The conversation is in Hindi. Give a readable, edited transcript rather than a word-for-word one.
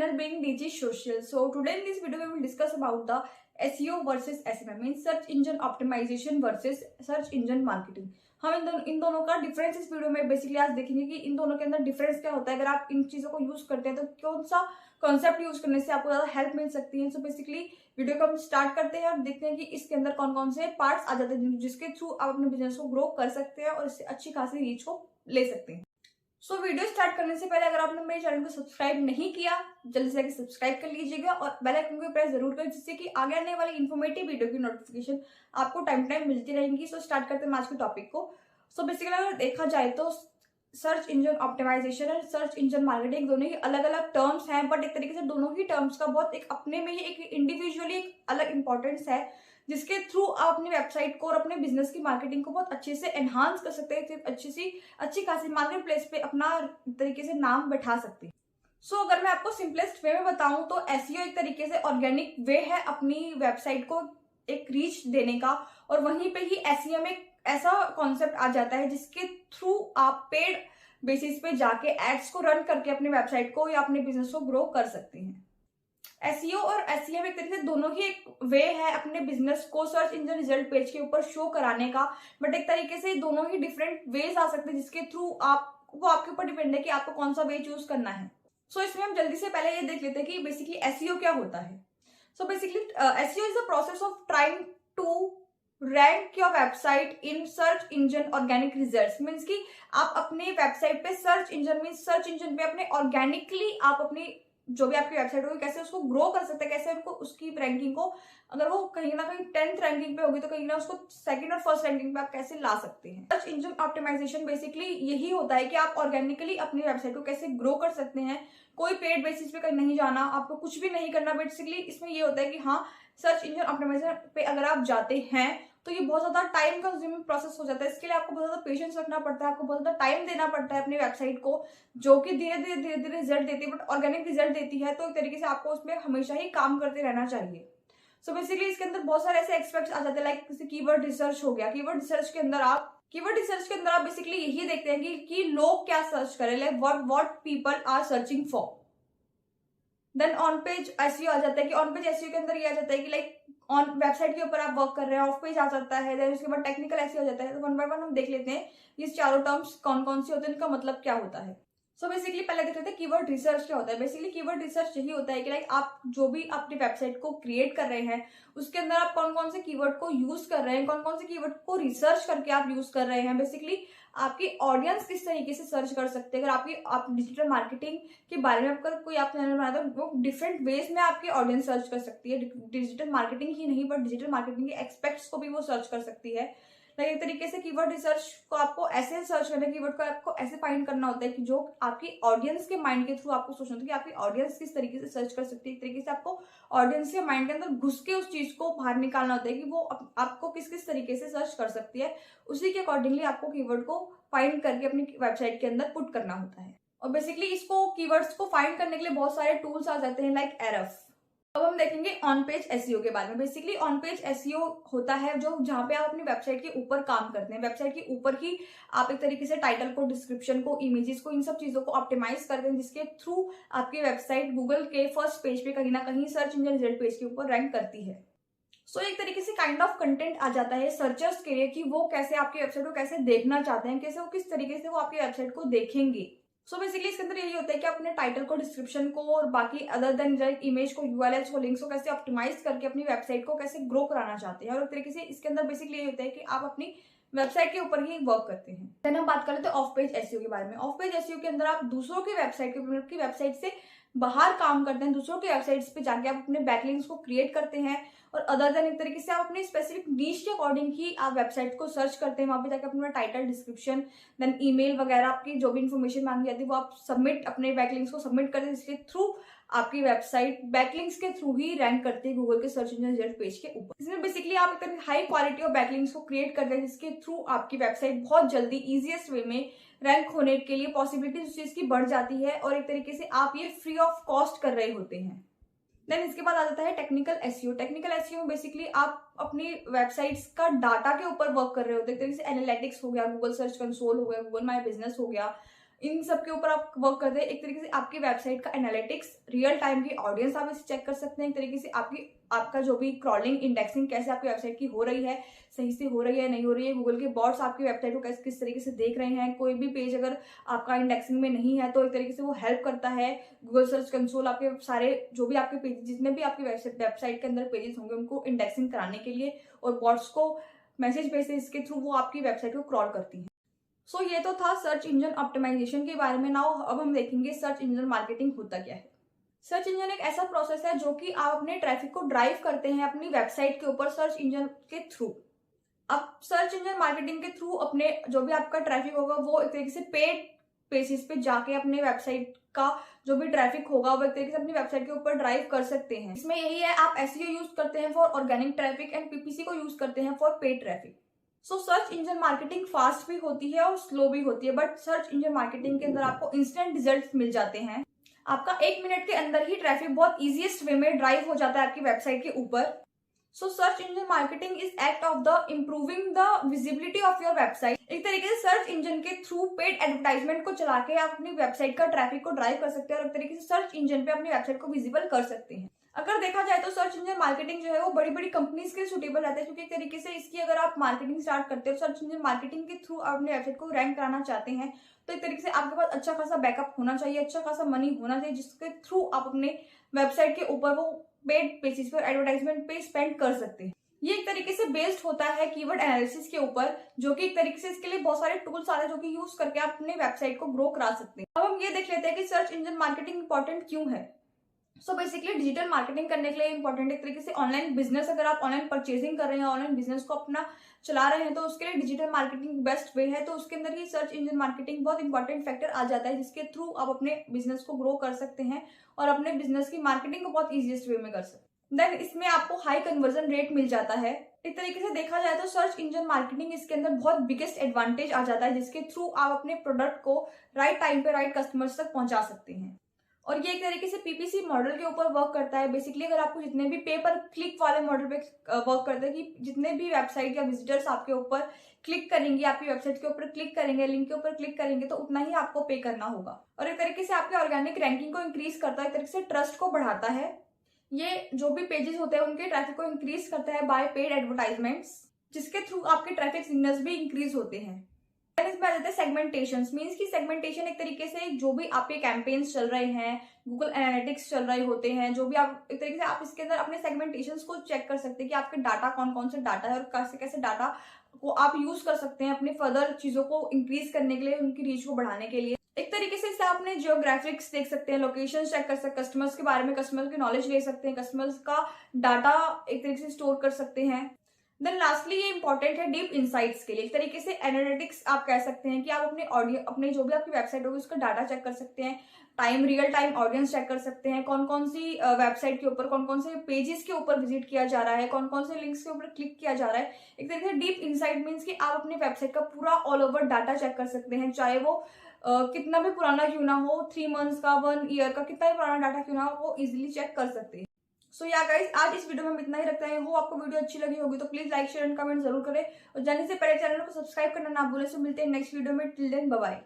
channel being DG Social. So today in this video we will discuss about the SEO versus SMM, means search engine optimization versus search engine marketing. हम इन दोनों का डिफरेंस इस वीडियो में बेसिकली आज देखेंगे कि इन दोनों के अंदर डिफरेंस क्या होता है। अगर आप इन चीजों को यूज करते हैं तो कौन सा कॉन्सेप्ट यूज करने से आपको ज्यादा हेल्प मिल सकती है। सो बेसिकली वीडियो को हम स्टार्ट करते हैं और देखते हैं कि इसके अंदर कौन कौन से पार्ट्स आ जाते हैं जिसके थ्रू आप अपने बिजनेस को ग्रो कर सकते हैं और इससे अच्छी खासी रीच को ले सकते हैं। सो वीडियो स्टार्ट करने से पहले अगर आपने मेरे चैनल को सब्सक्राइब नहीं किया जल्दी से सब्सक्राइब कर लीजिएगा और बेल आइकन को प्रेस जरूर करें जिससे कि आगे आने वाली इन्फॉर्मेटिव वीडियो की नोटिफिकेशन आपको टाइम टाइम मिलती रहेंगी। सो स्टार्ट करते हैं आज के टॉपिक को। सो बेसिकली अगर देखा जाए तो सर्च इंजन ऑप्टिमाइजेशन और सर्च इंजन मार्केटिंग दोनों ही अलग अलग टर्म्स हैं, बट एक तरीके से दोनों ही टर्म्स का बहुत एक अपने में ही एक इंडिविजुअली एक अलग इंपॉर्टेंस है जिसके थ्रू आप अपनी वेबसाइट को और अपने बिजनेस की मार्केटिंग को बहुत अच्छे से एनहांस कर सकते हैं, अच्छी खासी मार्केट प्लेस पे अपना तरीके से नाम बैठा सकते हैं। सो अगर मैं आपको सिंपलेस्ट वे में बताऊं तो एसईओ एक तरीके से ऑर्गेनिक वे है अपनी वेबसाइट को एक रीच देने का, और वहीं पे ही एसईएम एक ऐसा कॉन्सेप्ट आ जाता है जिसके थ्रू आप पेड बेसिस पे जाके एड्स को रन करके अपने वेबसाइट को या अपने बिजनेस को ग्रो कर सकते हैं। एसईओ और एसईएम एक तरीके से दोनों ही एक वे है अपने बिजनेस को सर्च इंजन रिजल्ट पेज के ऊपर शो कराने का, बट एक तरीके से दोनों ही डिफरेंट वेज आ सकते हैं जिसके थ्रू वो आपके ऊपर डिपेंड है कि आपको कौन सा वे चूज करना है। सो इसमें हम जल्दी से पहले ये देख लेते हैं कि बेसिकली एसईओ क्या होता है। So basically SEO is the process of trying to rank your website in search engine organic results, means कि आप अपनी वेबसाइट पे सर्च इंजन पे अपने ऑर्गेनिकली आप अपनी जो भी आपकी वेबसाइट होगी कैसे उसको ग्रो कर सकते हैं, कैसे उनको उसकी रैंकिंग को अगर वो कहीं ना कहीं 10th रैंकिंग पे होगी तो कहीं ना उसको सेकंड और फर्स्ट रैंकिंग पे आप कैसे ला सकते हैं। सर्च इंजन ऑप्टिमाइजेशन बेसिकली यही होता है कि आप ऑर्गेनिकली अपनी वेबसाइट को कैसे ग्रो कर सकते हैं, कोई पेड बेसिस पे कहीं नहीं जाना, आपको कुछ भी नहीं करना। बेसिकली इसमें ये होता है कि हाँ, सर्च इंजन ऑप्टिमाइजेशन पे अगर आप जाते हैं तो ये बहुत ज्यादा टाइम कंज्यूमिंग प्रोसेस हो जाता है। इसके लिए आपको बहुत ज्यादा पेशेंस रखना पड़ता है, आपको बहुत ज्यादा टाइम देना पड़ता है अपनी वेबसाइट को, जो कि धीरे धीरे रिजल्ट देती है, बट ऑर्गेनिक रिजल्ट देती है। तो एक तरीके से आपको उसमें हमेशा ही काम करते रहना चाहिए। सो बेसिकली इसके अंदर बहुत सारे ऐसे एक्सपेक्ट्स आ जाते हैं, लाइक जैसे कीवर्ड रिसर्च हो गया। कीवर्ड रिसर्च के अंदर आप बेसिकली यही देखते हैं कि लोग क्या सर्च करें, like what people are searching for. Then on page SEO आ जाता है कि ऑन पेज एसईओ के अंदर ये आ जाता है कि लाइक ऑन वेबसाइट के ऊपर आप वर्क कर रहे हैं, ऑफ पेज आ सकता है। देन उसके बाद टेक्निकल एसईओ हो जाता है। तो वन बाय वन हम देख लेते हैं ये चारों टर्म्स कौन कौन से होते हैं, इनका मतलब क्या होता है। सो बेसिकली पहले देख लेते हैं कीवर्ड रिसर्च क्या होता है। बेसिकली कीवर्ड रिसर्च यही होता है कि लाइक आप जो भी अपनी वेबसाइट को क्रिएट कर रहे हैं उसके अंदर आप कौन कौन से कीवर्ड को यूज कर रहे हैं, कौन कौन से कीवर्ड को रिसर्च करके आप यूज कर रहे हैं। बेसिकली आपकी ऑडियंस किस तरीके से सर्च कर सकते हैं। अगर आप डिजिटल मार्केटिंग के बारे में अगर कोई आप चैनल बनाते हो वो डिफरेंट वेज में आपकी ऑडियंस सर्च कर सकती है। डिजिटल मार्केटिंग ही नहीं बट डिजिटल मार्केटिंग के एक्सपेक्ट्स को भी वो सर्च कर सकती है। एक तरीके से कीवर्ड रिसर्च को आपको ऐसे सर्च करना, कीवर्ड को आपको ऐसे फाइंड करना होता है कि जो आपकी ऑडियंस के माइंड के थ्रू आपको सोचना होता है कि आपकी ऑडियंस किस तरीके से सर्च कर सकती है। एक तरीके से आपको ऑडियंस के माइंड के अंदर घुस के उस चीज को बाहर निकालना होता है कि वो आपको किस किस तरीके से सर्च कर सकती है। उसी के अकॉर्डिंगली आपको कीवर्ड को फाइंड करके अपनी वेबसाइट के अंदर पुट करना होता है। और बेसिकली इसको कीवर्ड्स को फाइंड करने के लिए बहुत सारे टूल्स आ जाते हैं, लाइक एरफ। अब हम देखेंगे ऑन पेज एसईओ के बारे में। बेसिकली ऑन पेज एसईओ होता है जो जहां पे आप अपनी वेबसाइट के ऊपर काम करते हैं। वेबसाइट के ऊपर ही आप एक तरीके से टाइटल को, डिस्क्रिप्शन को, इमेजेस को, इन सब चीजों को ऑप्टिमाइज करते हैं जिसके थ्रू आपकी वेबसाइट गूगल के फर्स्ट पेज पे कहीं ना कहीं सर्च इंजन रिजल्ट पेज के ऊपर रैंक करती है। सो एक तरीके से काइंड ऑफ कंटेंट आ जाता है सर्चर्स के लिए कि वो कैसे आपकी वेबसाइट को कैसे देखना चाहते हैं, कैसे वो किस तरीके से वो आपकी वेबसाइट को देखेंगे। सो बेसिकली इसके अंदर यही होता है कि अपने टाइटल को, डिस्क्रिप्शन को और बाकी अदर देन इमेज को, यूआरएल्स को, लिंक्स को कैसे ऑप्टिमाइज करके अपनी वेबसाइट को कैसे ग्रो कराना चाहते हैं। और एक तरीके से इसके अंदर बेसिकली यही होता है कि आप अपनी वेबसाइट के ऊपर ही वर्क करते हैं। देन हम बात कर लेते हैं ऑफ पेज एसईओ के बारे में। ऑफ पेज एसईओ के अंदर आप दूसरों की वेबसाइट से बाहर काम करते हैं, दूसरों की वेबसाइट्स पे जाके आप अपने बैकलिंक्स को क्रिएट करते हैं और अदर देन एक तरीके से आप अपने स्पेसिफिक नीश के अकॉर्डिंग ही आप वेबसाइट को सर्च करते हैं। वहां पे जाके अपना टाइटल, डिस्क्रिप्शन, देन ईमेल वगैरह आपकी जो भी इन्फॉर्मेशन मांगी जाती है वो आप सबमिट, अपने बैकलिंक्स को सबमिट करते हैं, जिसके थ्रू आपकी वेबसाइट बैकलिंक्स के थ्रू ही रैंक करती है गूगल के सर्च इंजन रिजल्ट पेज के ऊपर। इसमें बेसिकली आप एक हाई क्वालिटी ऑफ बैकलिंक्स को क्रिएट करते हैं जिसके थ्रू आपकी वेबसाइट बहुत जल्दी इजीएस्ट वे में रैंक होने के लिए पॉसिबिलिटी उस चीज की बढ़ जाती है और एक तरीके से आप ये फ्री ऑफ कॉस्ट कर रहे होते हैं। देन इसके बाद आ जाता है टेक्निकल एसईओ। टेक्निकल एसईओ में बेसिकली आप अपनी वेबसाइट्स का डाटा के ऊपर वर्क कर रहे होते हैं। एक तरीके से एनालिटिक्स हो गया, गूगल सर्च कंसोल हो गया, गूगल माई बिजनेस हो गया, इन सब के ऊपर आप वर्क करते हैं। एक तरीके से आपकी वेबसाइट का एनालिटिक्स, रियल टाइम की ऑडियंस आप इसे चेक कर सकते हैं। एक तरीके से आपका जो भी क्रॉलिंग, इंडेक्सिंग कैसे आपकी वेबसाइट की हो रही है, सही से हो रही है नहीं हो रही है, गूगल के बॉट्स आपकी वेबसाइट को किस तरीके से देख रहे हैं, कोई भी पेज अगर आपका इंडेक्सिंग में नहीं है तो एक तरीके से वो हेल्प करता है। गूगल सर्च कंसोल आपके सारे जो भी आपके पेज, जितने भी आपकी वेबसाइट के अंदर पेजेस होंगे उनको इंडेक्सिंग कराने के लिए और बॉट्स को मैसेज भेजते हैं, इसके थ्रू वो आपकी वेबसाइट को क्रॉल करती है। सो ये तो था सर्च इंजन ऑप्टिमाइजेशन के बारे में। नाउ अब हम देखेंगे सर्च इंजन मार्केटिंग होता क्या है। सर्च इंजन एक ऐसा प्रोसेस है जो कि आप अपने ट्रैफिक को ड्राइव करते हैं अपनी वेबसाइट के ऊपर सर्च इंजन के थ्रू। अब सर्च इंजन मार्केटिंग के थ्रू अपने जो भी आपका ट्रैफिक होगा वो एक तरीके से पेड बेसिस पे जाके अपने वेबसाइट का जो भी ट्रैफिक होगा वो एक तरीके से अपनी वेबसाइट के ऊपर ड्राइव कर सकते हैं। इसमें यही है, आप एसईओ यूज करते हैं for organic traffic and PPC को यूज करते हैं for paid traffic. So search engine marketing fast भी होती है और स्लो भी होती है, बट सर्च इंजन मार्केटिंग के अंदर आपको इंस्टेंट रिजल्ट मिल जाते हैं। आपका 1 मिनट के अंदर ही ट्रैफिक बहुत इजीएस्ट वे में ड्राइव हो जाता है आपकी वेबसाइट के ऊपर। सो search engine marketing is act of the improving the visibility of your website. एक तरीके से सर्च इंजन के थ्रू पेड एडवर्टाइजमेंट को चला के आप अपनी वेबसाइट का ट्रैफिक को ड्राइव कर सकते हैं और एक तरीके से सर्च इंजन पे अपनी वेबसाइट को विजिबल कर सकते हैं। अगर देखा जाए तो सर्च इंजन मार्केटिंग जो है वो बड़ी बड़ी कंपनीज के लिए सुटेबल रहता है, क्योंकि एक तरीके से इसकी अगर आप मार्केटिंग स्टार्ट करते हो, सर्च इंजन मार्केटिंग के थ्रू आप अपने वेबसाइट को रैंक कराना चाहते हैं, तो एक तरीके से आपके पास अच्छा खासा बैकअप होना चाहिए, अच्छा खासा मनी होना चाहिए, जिसके थ्रू आप अपने वेबसाइट के ऊपर वो पेड बेसिस पर एडवर्टाइजमेंट पे स्पेंड कर सकते हैं। ये एक तरीके से बेस्ड होता है कीवर्ड एनालिसिस के ऊपर, जो कि एक तरीके से इसके लिए बहुत सारे टूल्स आते हैं जो कि यूज करके आप अपने वेबसाइट को ग्रो करा सकते हैं। अब हम ये देख लेते हैं कि सर्च इंजन मार्केटिंग इंपॉर्टेंट क्यों है। सो बेसिकली डिजिटल मार्केटिंग करने के लिए इंपॉर्टेंट एक तरीके से ऑनलाइन बिजनेस, अगर आप ऑनलाइन परचेजिंग कर रहे हैं, ऑनलाइन बिजनेस को अपना चला रहे हैं, तो उसके लिए डिजिटल मार्केटिंग बेस्ट वे है। तो उसके अंदर ही सर्च इंजन मार्केटिंग बहुत इंपॉर्टेंट फैक्टर आ जाता है, जिसके थ्रू आप अपने बिजनेस को ग्रो कर सकते हैं और अपने बिजनेस की मार्केटिंग को बहुत ईजीएस्ट वे में कर सकते हैं। देन इसमें आपको हाई कन्वर्जन रेट मिल जाता है। एक तरीके से देखा जाए तो सर्च इंजन मार्केटिंग इसके अंदर बहुत बिगेस्ट एडवांटेज आ जाता है, जिसके थ्रू आप अपने प्रोडक्ट को राइट टाइम पे राइट कस्टमर्स तक पहुंचा सकते हैं। और ये एक तरीके से पीपीसी मॉडल के ऊपर वर्क करता है। बेसिकली अगर आपको जितने भी पे पर क्लिक वाले मॉडल पे वर्क करता है, कि जितने भी वेबसाइट या विजिटर्स आपके ऊपर क्लिक करेंगे, आपकी वेबसाइट के ऊपर क्लिक करेंगे, लिंक के ऊपर क्लिक करेंगे, तो उतना ही आपको पे करना होगा। और एक तरीके से आपके ऑर्गेनिक रैंकिंग को इंक्रीज करता है, एक तरीके से ट्रस्ट को बढ़ाता है। ये जो भी पेजेस होते हैं उनके ट्रैफिक को इंक्रीज करता है बाय पेड एडवर्टाइजमेंट्स, जिसके थ्रू आपके ट्रैफिक सिग्नल्स भी इंक्रीज होते हैं। इसमें आ जाते हैं सेगमेंटेशन। मीन्स की सेगमेंटेशन एक तरीके से जो भी आपके कैंपेन्स चल रहे हैं, गूगल एनालिटिक्स चल रहे होते हैं, जो भी आप एक तरीके से आप इसके अंदर अपने सेगमेंटेशन को चेक कर सकते हैं कि आपके डाटा कौन कौन से डाटा है और कैसे कैसे डाटा को आप यूज कर सकते हैं अपने फर्दर चीजों को इंक्रीज करने के लिए, उनकी रीच को बढ़ाने के लिए। एक तरीके से इससे आप अपने जियोग्राफिक्स देख सकते हैं, लोकेशन चेक कर सकते हैं, कस्टमर्स के बारे में, कस्टमर की नॉलेज ले सकते हैं, कस्टमर्स का डाटा एक तरीके से स्टोर कर सकते हैं। देन लास्टली ये इंपॉर्टेंट है डीप इनसाइट्स के लिए। एक तरीके से एनालिटिक्स आप कह सकते हैं कि आप अपने ऑडियंस, अपने जो भी आपकी वेबसाइट होगी उसका डाटा चेक कर सकते हैं, रियल टाइम ऑडियंस चेक कर सकते हैं, कौन कौन सी वेबसाइट के ऊपर कौन कौन से पेजेस के ऊपर विजिट किया जा रहा है, कौन कौन से लिंक्स के ऊपर क्लिक किया जा रहा है। एक तरीके से डीप इनसाइट मीन्स कि आप अपनी वेबसाइट का पूरा ऑल ओवर डाटा चेक कर सकते हैं, चाहे वो कितना भी पुराना क्यों ना हो, 3 मंथ्स का, 1 ईयर का, कितना भी पुराना डाटा क्यों ना हो, वो इजिली चेक कर सकते हैं। सो या गाइस, आज इस वीडियो में हम इतना ही रखते हैं। हो आपको वीडियो अच्छी लगी होगी तो please like share and comment जरूर करें और जाने से पहले चैनल को सब्सक्राइब करना ना भूलें। सो मिलते हैं नेक्स्ट वीडियो में। Till then bye bye.